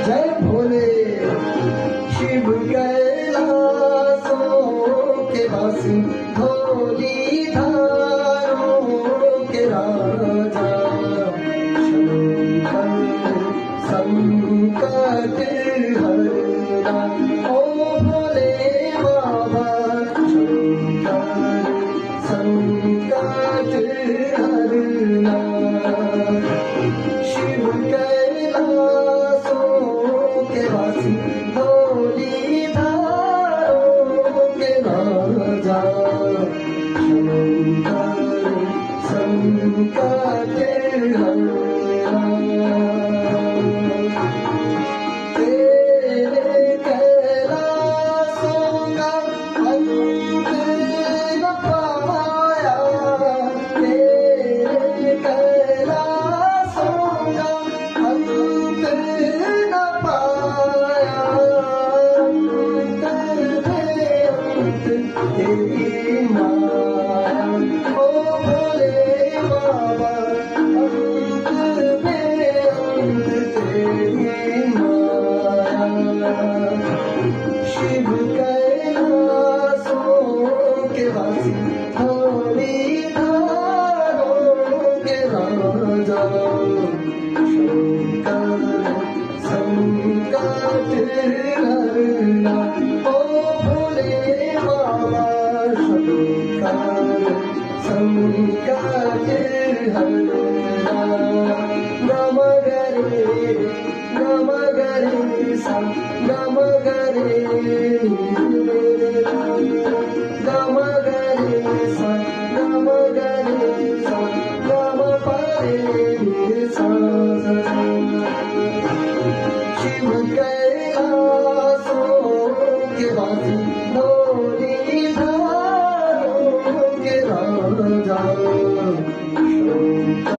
जय भोले। शिव कैलाशों के वासी, भोली धारों के राजा, संकट हरना ओ भोले बाबा, संकट हरना। शिव कैलाशों के वासी, भोली धारों के राजा, संकट हरना। तेरे कैलाशों का अंत न पाया, तेरे कैलाशों का अंत न पाया, अंत तेरी माया ओ भोले बाबा, अंत तेरी माया। शिव कैलाशों के वासी, भोली धारों के राजा, संकट हरना ओ भोले बाबा, संकट हरना। नम गरे सा, नम गरे, नम गरे सा, नम गरे सा, नम परे सा। शिव कैलाशों के वासी,